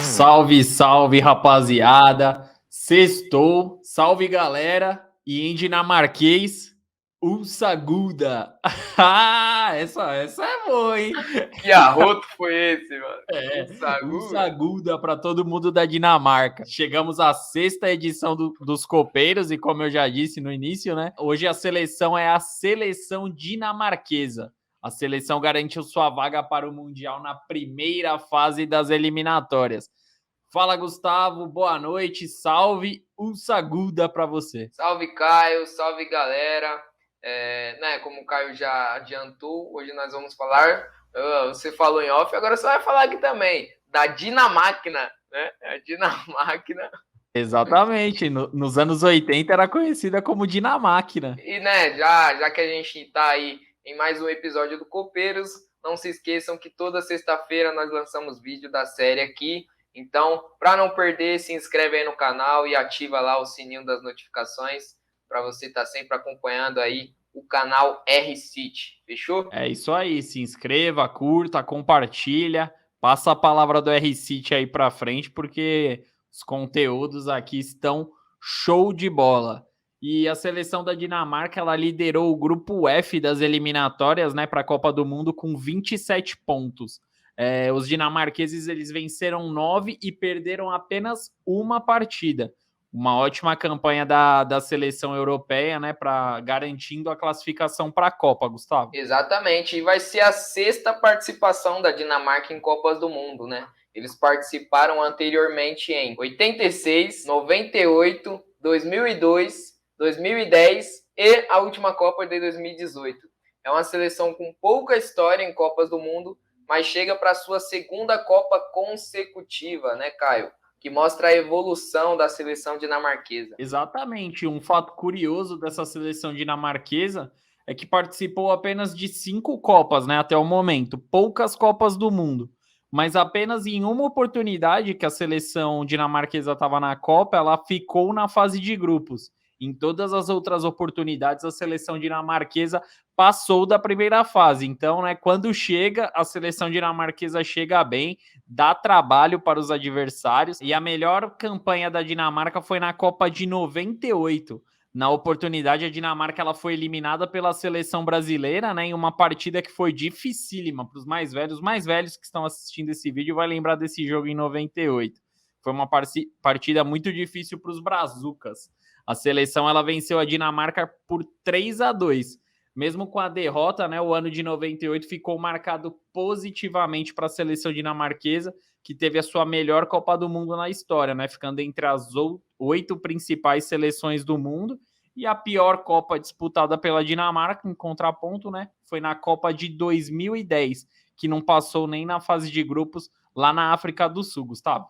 Salve, salve, rapaziada. Sextou, salve, galera. E em dinamarquês, Usaguda. Essa é boa, hein? Que arroto foi esse, mano? Usaguda para todo mundo da Dinamarca. Chegamos à sexta edição dos Copeiros e como eu já disse no início, né? Hoje a seleção é a seleção dinamarquesa. A seleção garantiu sua vaga para o Mundial na primeira fase das eliminatórias. Fala, Gustavo, boa noite, salve, Usaguda para você. Salve, Caio, salve, galera. Como o Caio já adiantou, hoje nós vamos falar, você falou em off, agora você vai falar aqui também, da Dinamáquina, né? A Dinamáquina. Exatamente, nos anos 80 era conhecida como Dinamáquina. E, né, já que a gente tá aí em mais um episódio do Copeiros, não se esqueçam que toda sexta-feira nós lançamos vídeo da série aqui. Então, para não perder, se inscreve aí no canal e ativa lá o sininho das notificações para você estar sempre acompanhando aí o canal R-City, fechou? É isso aí, se inscreva, curta, compartilha, passa a palavra do R-City aí para frente, porque os conteúdos aqui estão show de bola. E a seleção da Dinamarca, ela liderou o grupo F das eliminatórias, né, para a Copa do Mundo com 27 pontos. Os dinamarqueses, eles venceram 9 e perderam apenas uma partida. Uma ótima campanha da seleção europeia, né, para garantindo a classificação para a Copa, Gustavo. Exatamente, e vai ser a sexta participação da Dinamarca em Copas do Mundo, né? Eles participaram anteriormente em 86, 98, 2002, 2010 e a última Copa de 2018. É uma seleção com pouca história em Copas do Mundo, mas chega para a sua segunda Copa consecutiva, né, Caio? Que mostra a evolução da seleção dinamarquesa. Exatamente. Um fato curioso dessa seleção dinamarquesa é que participou apenas de 5 Copas, né, até o momento. Poucas Copas do Mundo. Mas apenas em uma oportunidade que a seleção dinamarquesa estava na Copa, ela ficou na fase de grupos. Em todas as outras oportunidades, a seleção dinamarquesa passou da primeira fase. Então, né, quando chega, a seleção dinamarquesa chega bem, dá trabalho para os adversários. E a melhor campanha da Dinamarca foi na Copa de 98. Na oportunidade, a Dinamarca ela foi eliminada pela seleção brasileira, né, em uma partida que foi dificílima para os mais velhos. Os mais velhos que estão assistindo esse vídeo vai lembrar desse jogo em 98. Foi uma partida muito difícil para os brazucas. A seleção ela venceu a Dinamarca por 3-2. Mesmo com a derrota, né, o ano de 98 ficou marcado positivamente para a seleção dinamarquesa, que teve a sua melhor Copa do Mundo na história, né, ficando entre as 8 principais seleções do mundo. E a pior Copa disputada pela Dinamarca, em contraponto, né, foi na Copa de 2010, que não passou nem na fase de grupos lá na África do Sul, Gustavo.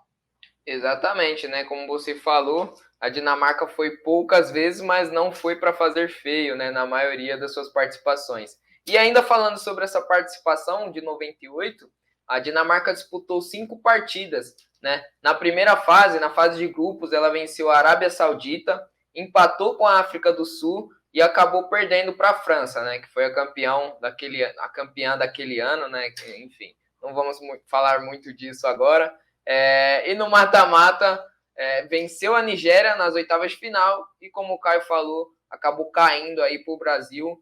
Exatamente, né? Como você falou, a Dinamarca foi poucas vezes, mas não foi para fazer feio, né? Na maioria das suas participações. E ainda falando sobre essa participação de 98, a Dinamarca disputou 5 partidas, né? Na primeira fase, na fase de grupos, ela venceu a Arábia Saudita, empatou com a África do Sul e acabou perdendo para a França, né? Que foi a campeã daquele ano, né? Enfim, não vamos falar muito disso agora. E no mata-mata, venceu a Nigéria nas oitavas de final e, como o Caio falou, acabou caindo aí para o Brasil,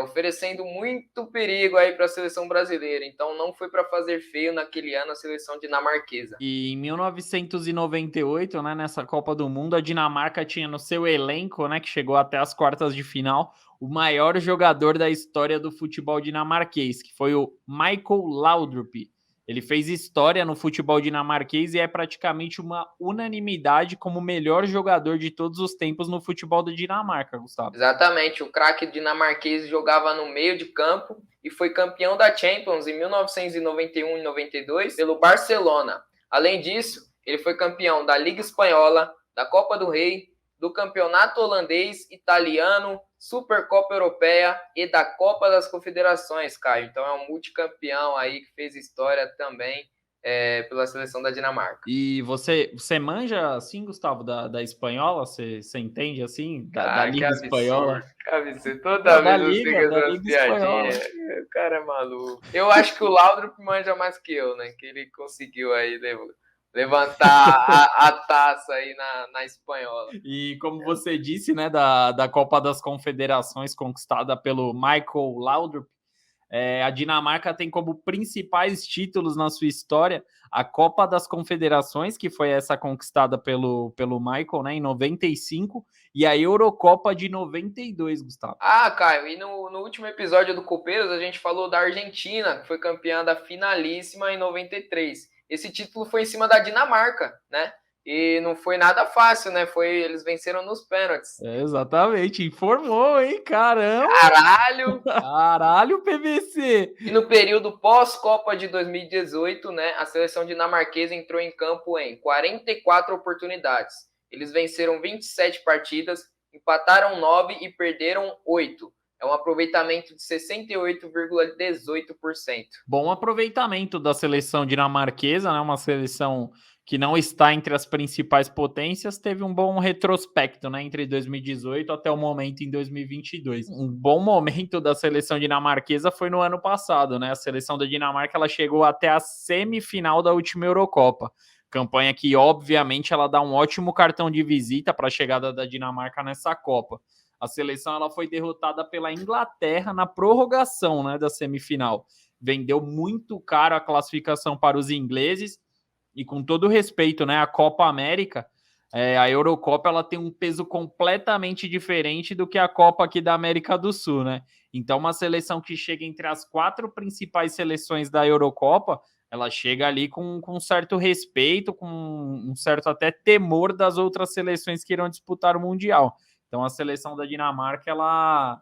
oferecendo muito perigo aí para a seleção brasileira. Então não foi para fazer feio naquele ano a seleção dinamarquesa. E em 1998, né, nessa Copa do Mundo, a Dinamarca tinha no seu elenco, né, que chegou até as quartas de final, o maior jogador da história do futebol dinamarquês, que foi o Michael Laudrup. Ele fez história no futebol dinamarquês e é praticamente uma unanimidade como o melhor jogador de todos os tempos no futebol da Dinamarca, Gustavo. Exatamente, o craque dinamarquês jogava no meio de campo e foi campeão da Champions em 1991 e 92 pelo Barcelona. Além disso, ele foi campeão da Liga Espanhola, da Copa do Rei, do Campeonato Holandês, Italiano, Supercopa Europeia e da Copa das Confederações, Caio. Então é um multicampeão aí que fez história também pela seleção da Dinamarca. E você manja, assim, Gustavo, da espanhola? Você entende, assim, da Cara, que Liga Espanhola? absurdo, que absurdo. Não, Toda da vez você Liga, quer da fazer umas Liga Espanhola. piadinhas. O cara é maluco. Eu acho que o Laudrup manja mais que eu, né? Que ele conseguiu aí levantar a taça aí na espanhola. E como você disse, né, da Copa das Confederações conquistada pelo Michael Laudrup, a Dinamarca tem como principais títulos na sua história a Copa das Confederações, que foi essa conquistada pelo Michael, né, em 95, e a Eurocopa de 92, Gustavo. Ah, Caio, e no último episódio do Copeiros a gente falou da Argentina, que foi campeã da finalíssima em 93. Esse título foi em cima da Dinamarca, né? E não foi nada fácil, né? Eles venceram nos pênaltis. Exatamente, informou, hein? Caramba! Caralho! Caralho, PVC! E no período pós-Copa de 2018, né, a seleção dinamarquesa entrou em campo em 44 oportunidades. Eles venceram 27 partidas, empataram 9 e perderam 8. É um aproveitamento de 68,18%. Bom aproveitamento da seleção dinamarquesa, né? Uma seleção que não está entre as principais potências, teve um bom retrospecto, né? Entre 2018 até o momento em 2022. Um bom momento da seleção dinamarquesa foi no ano passado, né? A seleção da Dinamarca ela chegou até a semifinal da última Eurocopa. Campanha que, obviamente, ela dá um ótimo cartão de visita para a chegada da Dinamarca nessa Copa. A seleção ela foi derrotada pela Inglaterra na prorrogação, né, da semifinal. Vendeu muito caro a classificação para os ingleses e com todo respeito, né, a Copa América, a Eurocopa ela tem um peso completamente diferente do que a Copa aqui da América do Sul, né? Então uma seleção que chega entre as 4 principais seleções da Eurocopa, ela chega ali com um certo respeito, com um certo até temor das outras seleções que irão disputar o Mundial. Então a seleção da Dinamarca, ela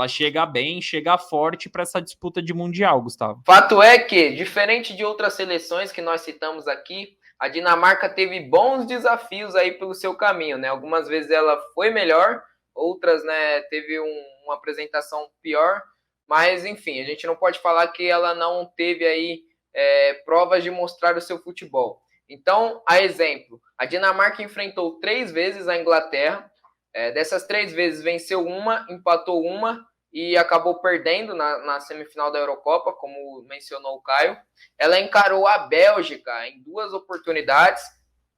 chega bem, chega forte para essa disputa de Mundial, Gustavo. Fato é que, diferente de outras seleções que nós citamos aqui, a Dinamarca teve bons desafios aí pelo seu caminho, né? Algumas vezes ela foi melhor, outras, né, teve uma apresentação pior, mas enfim, a gente não pode falar que ela não teve aí provas de mostrar o seu futebol. Então, a exemplo, a Dinamarca enfrentou 3 vezes a Inglaterra, dessas 3 vezes venceu uma, empatou uma e acabou perdendo na semifinal da Eurocopa, como mencionou o Caio. Ela encarou a Bélgica em 2 oportunidades,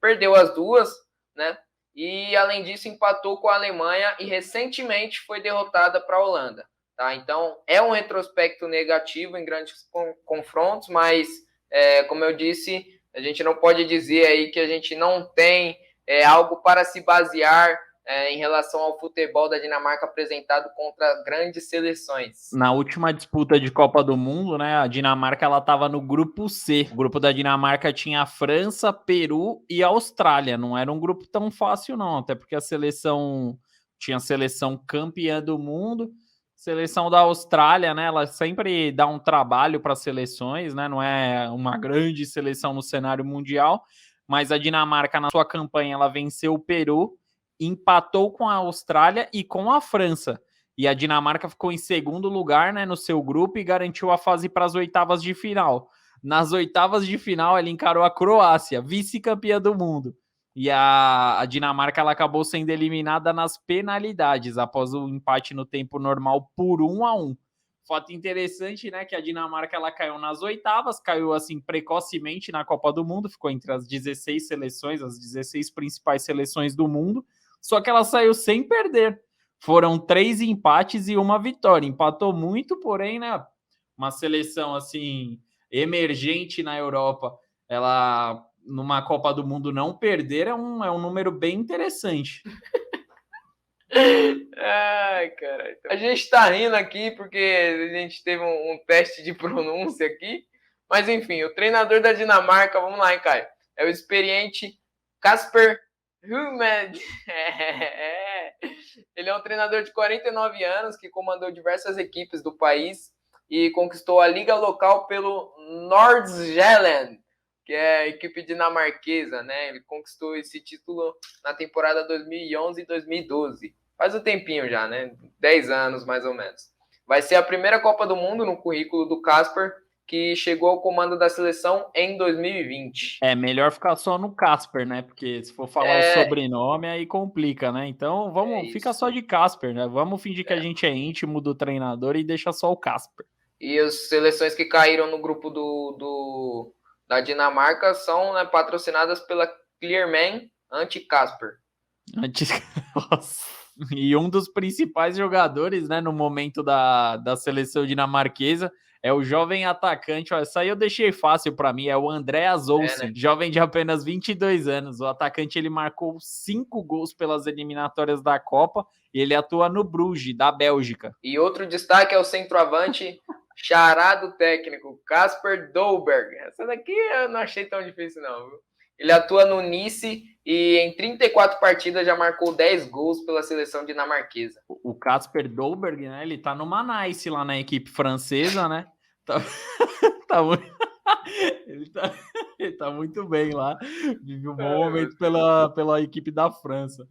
perdeu as 2, né? E, além disso, empatou com a Alemanha e, recentemente, foi derrotada para a Holanda. Tá? Então, é um retrospecto negativo em grandes confrontos, mas, como eu disse, a gente não pode dizer aí que a gente não tem algo para se basear em relação ao futebol da Dinamarca apresentado contra grandes seleções. Na última disputa de Copa do Mundo, né, a Dinamarca ela estava no grupo C. O grupo da Dinamarca tinha a França, Peru e Austrália. Não era um grupo tão fácil não, até porque a seleção tinha a seleção campeã do mundo. Seleção da Austrália, né, ela sempre dá um trabalho para as seleções, né, não é uma grande seleção no cenário mundial, mas a Dinamarca na sua campanha ela venceu o Peru, empatou com a Austrália e com a França. E a Dinamarca ficou em segundo lugar, né, no seu grupo e garantiu a fase para as oitavas de final. Nas oitavas de final, ele encarou a Croácia, vice-campeã do mundo. E a Dinamarca ela acabou sendo eliminada nas penalidades, após o empate no tempo normal por 1-1. Fato interessante, né, que a Dinamarca ela caiu nas oitavas, caiu assim precocemente na Copa do Mundo, ficou entre as 16 seleções, as 16 principais seleções do mundo, só que ela saiu sem perder. Foram 3 empates e 1 vitória. Empatou muito, porém, né, uma seleção assim emergente na Europa, ela numa Copa do Mundo não perder é um número bem interessante. Ai, caralho. A gente tá rindo aqui porque a gente teve um teste de pronúncia aqui. Mas enfim, o treinador da Dinamarca, vamos lá, hein, Caio? É o experiente Kasper Ruud. Ele é um treinador de 49 anos que comandou diversas equipes do país e conquistou a liga local pelo Nordsjælland, que é a equipe dinamarquesa, né? Ele conquistou esse título na temporada 2011 e 2012. Faz um tempinho já, né? 10 anos, mais ou menos. Vai ser a primeira Copa do Mundo no currículo do Kasper que chegou ao comando da seleção em 2020. É melhor ficar só no Casper, né? Porque se for falar o sobrenome, aí complica, né? Então fica só de Casper, né? Vamos fingir que a gente é íntimo do treinador e deixa só o Casper. E as seleções que caíram no grupo da Dinamarca são, né, patrocinadas pela Clearman Anti-Casper. Nossa. E um dos principais jogadores, né, no momento da seleção dinamarquesa é o jovem atacante. Ó, essa aí eu deixei fácil para mim, é o Andreas Olsen, jovem de apenas 22 anos. O atacante, ele marcou 5 gols pelas eliminatórias da Copa e ele atua no Bruges, da Bélgica. E outro destaque é o centroavante charado técnico, Casper Dolberg. Essa daqui eu não achei tão difícil não, viu? Ele atua no Nice e em 34 partidas já marcou 10 gols pela seleção dinamarquesa. O Casper Dolberg, né? Ele tá no Nice lá na equipe francesa, né? Ele tá muito bem lá. Vive um bom momento pela equipe da França.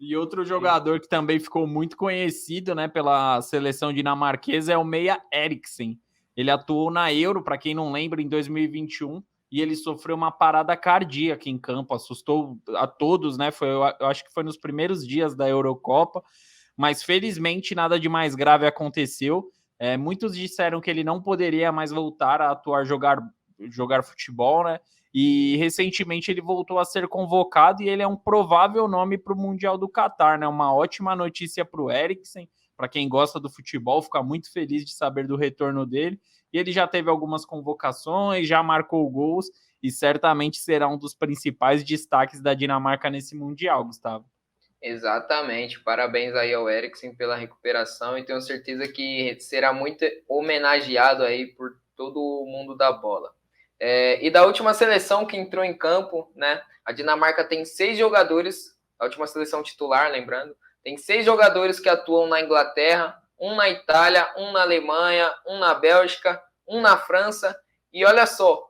E outro jogador que também ficou muito conhecido, né, pela seleção dinamarquesa é o Meia Eriksen. Ele atuou na Euro, para quem não lembra, em 2021, e ele sofreu uma parada cardíaca em campo, assustou a todos, né? Eu acho que foi nos primeiros dias da Eurocopa, mas felizmente nada de mais grave aconteceu. Muitos disseram que ele não poderia mais voltar a atuar, jogar futebol, né? E recentemente ele voltou a ser convocado e ele é um provável nome para o Mundial do Catar, né? Uma ótima notícia para o Eriksen, para quem gosta do futebol, fica muito feliz de saber do retorno dele. E ele já teve algumas convocações, já marcou gols e certamente será um dos principais destaques da Dinamarca nesse Mundial, Gustavo. Exatamente, parabéns aí ao Eriksen pela recuperação e tenho certeza que será muito homenageado aí por todo o mundo da bola. E da última seleção que entrou em campo, né? A Dinamarca tem 6 jogadores, a última seleção titular, lembrando, tem 6 jogadores que atuam na Inglaterra, um na Itália, um na Alemanha, um na Bélgica, um na França, e olha só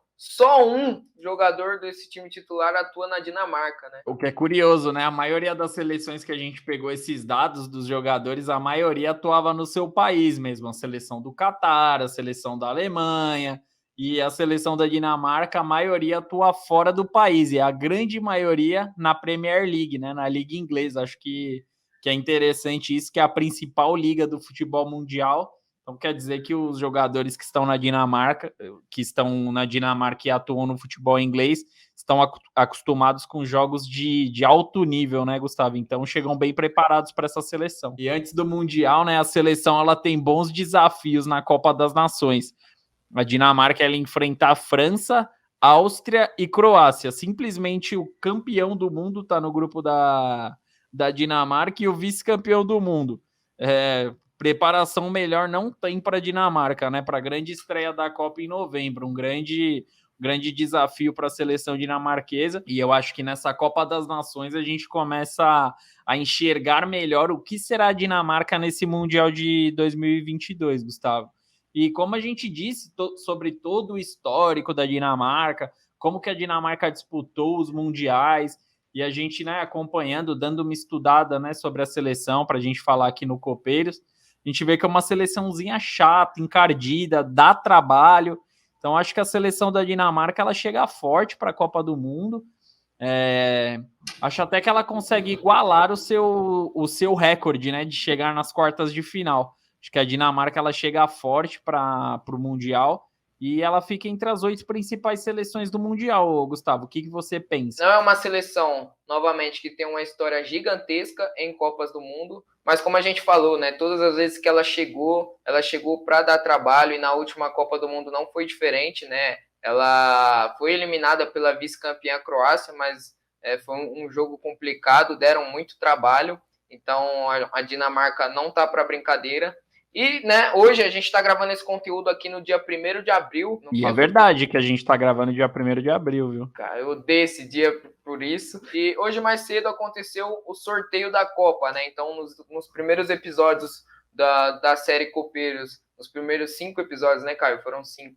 um jogador desse time titular atua na Dinamarca, né? O que é curioso, né? A maioria das seleções que a gente pegou esses dados dos jogadores, a maioria atuava no seu país mesmo. A seleção do Catar, a seleção da Alemanha e a seleção da Dinamarca, a maioria atua fora do país. E a grande maioria na Premier League, né? Na Liga Inglesa. Acho que é interessante isso, que é a principal liga do futebol mundial. Então quer dizer que os jogadores que estão na Dinamarca e atuam no futebol inglês, estão acostumados com jogos de alto nível, né, Gustavo? Então chegam bem preparados para essa seleção. E antes do Mundial, né, a seleção ela tem bons desafios na Copa das Nações. A Dinamarca ela enfrenta a França, Áustria e Croácia. Simplesmente o campeão do mundo está no grupo da Dinamarca e o vice-campeão do mundo. Preparação melhor não tem para a Dinamarca, né? Para a grande estreia da Copa em novembro, um grande desafio para a seleção dinamarquesa. E eu acho que nessa Copa das Nações a gente começa a enxergar melhor o que será a Dinamarca nesse Mundial de 2022, Gustavo. E como a gente disse sobre todo o histórico da Dinamarca, como que a Dinamarca disputou os mundiais, e a gente, né, acompanhando, dando uma estudada, né, sobre a seleção para a gente falar aqui no Copeiros, a gente vê que é uma seleçãozinha chata, encardida, dá trabalho. Então, acho que a seleção da Dinamarca ela chega forte para a Copa do Mundo. Acho até que ela consegue igualar o seu recorde, né, de chegar nas quartas de final. Acho que a Dinamarca ela chega forte para o Mundial e ela fica entre as 8 principais seleções do Mundial, Gustavo. O que você pensa? Não é uma seleção, novamente, que tem uma história gigantesca em Copas do Mundo, mas como a gente falou, né, todas as vezes que ela chegou para dar trabalho, e na última Copa do Mundo não foi diferente, né? Ela foi eliminada pela vice-campeã Croácia, mas foi um jogo complicado, deram muito trabalho, então a Dinamarca não está para brincadeira. E, né, hoje a gente está gravando esse conteúdo aqui no dia 1º de abril. E é verdade que a gente está gravando no dia 1º de abril, viu? Cara, eu odeio esse dia por isso. E hoje mais cedo aconteceu o sorteio da Copa, né? Então, nos primeiros episódios da série Copeiros, nos primeiros 5 episódios, né, Caio? Foram 5.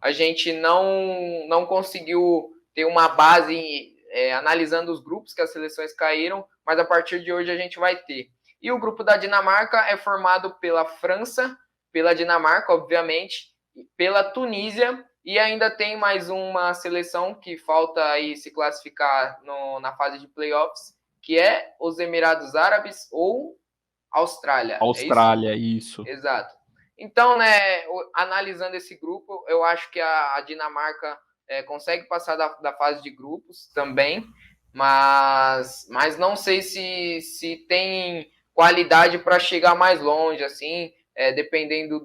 A gente não conseguiu ter uma base analisando os grupos que as seleções caíram, mas a partir de hoje a gente vai ter. E o grupo da Dinamarca é formado pela França, pela Dinamarca, obviamente, pela Tunísia, e ainda tem mais uma seleção que falta aí se classificar na fase de playoffs, que é os Emirados Árabes ou Austrália. Austrália, É isso? isso. Exato. Então, né, analisando esse grupo, eu acho que a Dinamarca consegue passar da fase de grupos também, mas não sei se tem qualidade para chegar mais longe, assim, dependendo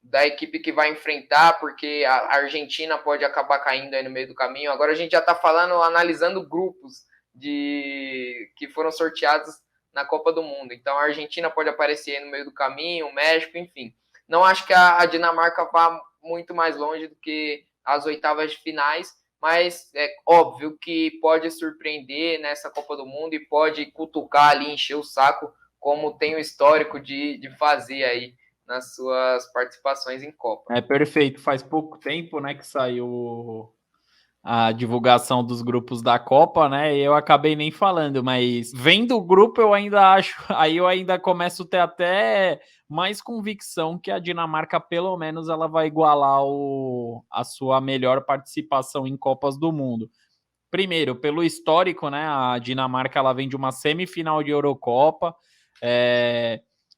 da equipe que vai enfrentar, porque a Argentina pode acabar caindo aí no meio do caminho. Agora a gente já está falando, analisando grupos que foram sorteados na Copa do Mundo. Então a Argentina pode aparecer aí no meio do caminho, o México, enfim. Não acho que a Dinamarca vá muito mais longe do que as oitavas de finais, mas é óbvio que pode surpreender nessa Copa do Mundo e pode cutucar ali, encher o saco, como tem o histórico de fazer aí nas suas participações em Copa. É perfeito. Faz pouco tempo, né, que saiu a divulgação dos grupos da Copa, né? E eu acabei nem falando, mas vendo o grupo eu ainda acho, aí eu ainda começo a ter até mais convicção que a Dinamarca, pelo menos, ela vai igualar a sua melhor participação em Copas do Mundo. Primeiro, pelo histórico, né? A Dinamarca ela vem de uma semifinal de Eurocopa.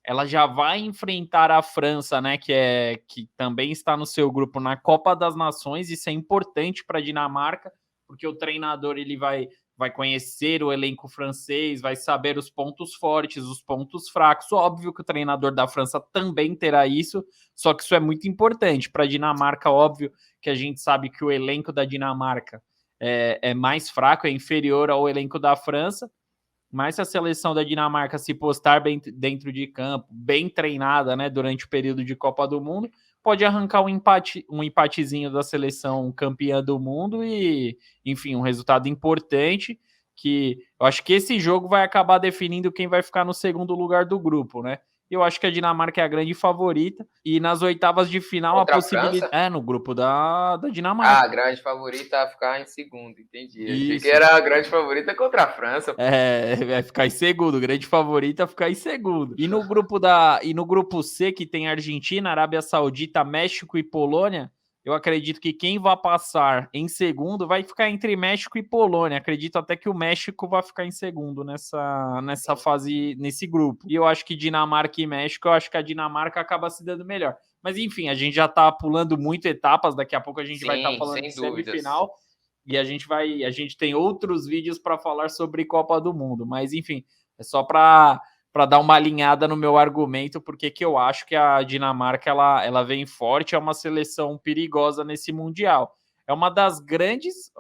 Ela já vai enfrentar a França, né? Que também está no seu grupo na Copa das Nações. Isso é importante para a Dinamarca, porque o treinador ele vai conhecer o elenco francês, vai saber os pontos fortes, os pontos fracos. Óbvio que o treinador da França também terá isso, só que isso é muito importante para a Dinamarca. Óbvio que a gente sabe que o elenco da Dinamarca é mais fraco, é inferior ao elenco da França, mas se a seleção da Dinamarca se postar bem dentro de campo, bem treinada, né, durante o período de Copa do Mundo, pode arrancar um empatezinho da seleção campeã do mundo e, enfim, um resultado importante que eu acho que esse jogo vai acabar definindo quem vai ficar no segundo lugar do grupo, né? Eu acho que a Dinamarca é a grande favorita. E nas oitavas de final, Contra a possibilidade. É, no grupo da Dinamarca. Ah, a grande favorita a ficar em segundo, entendi. Eu achei que Isso. era a grande favorita contra a França. Vai ficar em segundo. O grande favorito é ficar em segundo. E no grupo C, que tem Argentina, Arábia Saudita, México e Polônia, eu acredito que quem vai passar em segundo vai ficar entre México e Polônia. Acredito até que o México vai ficar em segundo nessa fase, nesse grupo. E eu acho que Dinamarca e México, eu acho que a Dinamarca acaba se dando melhor. Mas enfim, a gente já tá pulando muito etapas. Daqui a pouco a gente vai estar falando de semifinal. E a gente tem outros vídeos para falar sobre Copa do Mundo. Mas enfim, é só para dar uma alinhada no meu argumento, porque que eu acho que a Dinamarca ela vem forte, é uma seleção perigosa nesse Mundial. É uma das grandes,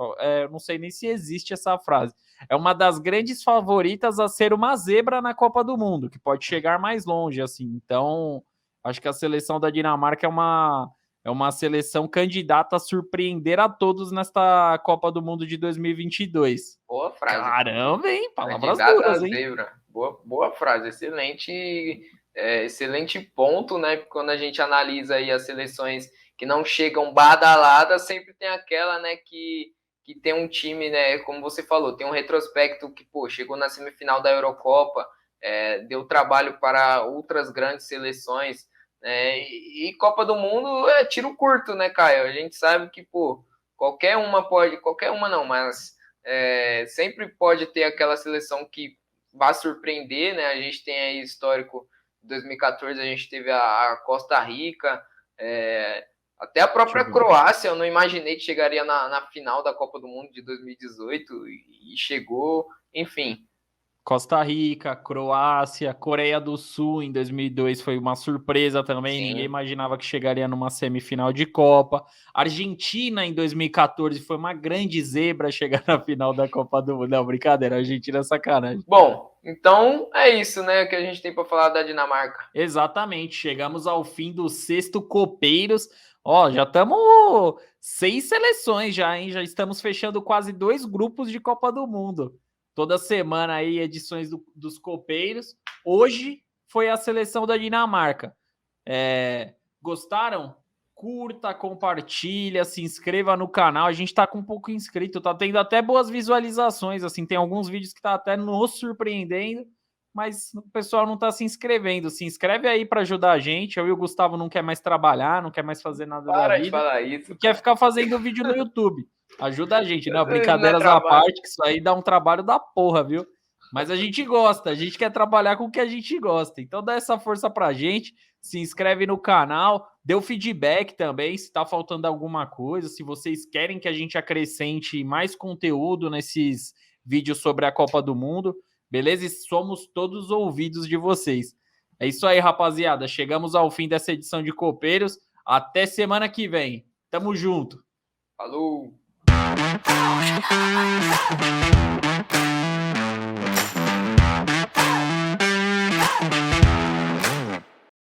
não sei nem se existe essa frase, é uma das grandes favoritas a ser uma zebra na Copa do Mundo, que pode chegar mais longe, assim. Então, acho que a seleção da Dinamarca é uma seleção candidata a surpreender a todos nesta Copa do Mundo de 2022. Boa frase. Caramba, hein? Palavras candidata duras, a hein? zebra. Boa frase. Excelente ponto, né? Quando a gente analisa aí as seleções que não chegam badaladas, sempre tem aquela, né, que tem um time, né, como você falou, tem um retrospecto que, pô, chegou na semifinal da Eurocopa, deu trabalho para outras grandes seleções, né, e Copa do Mundo é tiro curto, né, Caio? A gente sabe que, pô, qualquer uma não, mas sempre pode ter aquela seleção que vai surpreender, né? A gente tem aí histórico, 2014 a gente teve a Costa Rica, até a própria Croácia, eu não imaginei que chegaria na final da Copa do Mundo de 2018 e chegou, enfim. Costa Rica, Croácia, Coreia do Sul em 2002 foi uma surpresa também. Sim. Ninguém imaginava que chegaria numa semifinal de Copa. Argentina em 2014 foi uma grande zebra chegar na final da Copa do Mundo. Não, brincadeira, a Argentina é sacanagem. Bom, então é isso, né, que a gente tem para falar da Dinamarca. Exatamente, chegamos ao fim do sexto Copeiros. Ó, já estamos 6 seleções já, hein? Já estamos fechando quase 2 grupos de Copa do Mundo. Toda semana aí, edições dos Copeiros. Hoje foi a seleção da Dinamarca. Gostaram? Curta, compartilha, se inscreva no canal. A gente tá com um pouco inscrito, tá tendo até boas visualizações, assim, tem alguns vídeos que tá até nos surpreendendo. mas o pessoal não está se inscrevendo. Se inscreve aí para ajudar a gente. Eu e o Gustavo não quer mais trabalhar, não quer mais fazer nada da Para de vida. falar isso. E quer ficar fazendo vídeo no YouTube. Ajuda a gente, né? Não é Brincadeiras à trabalho. parte, que isso aí dá um trabalho da porra, viu? Mas a gente gosta, a gente quer trabalhar com o que a gente gosta. Então dá essa força pra gente, se inscreve no canal, dê o feedback também, se tá faltando alguma coisa, se vocês querem que a gente acrescente mais conteúdo nesses vídeos sobre a Copa do Mundo, beleza? E somos todos ouvidos de vocês. É isso aí, rapaziada. Chegamos ao fim dessa edição de Copeiros. Até semana que vem. Tamo junto. Falou!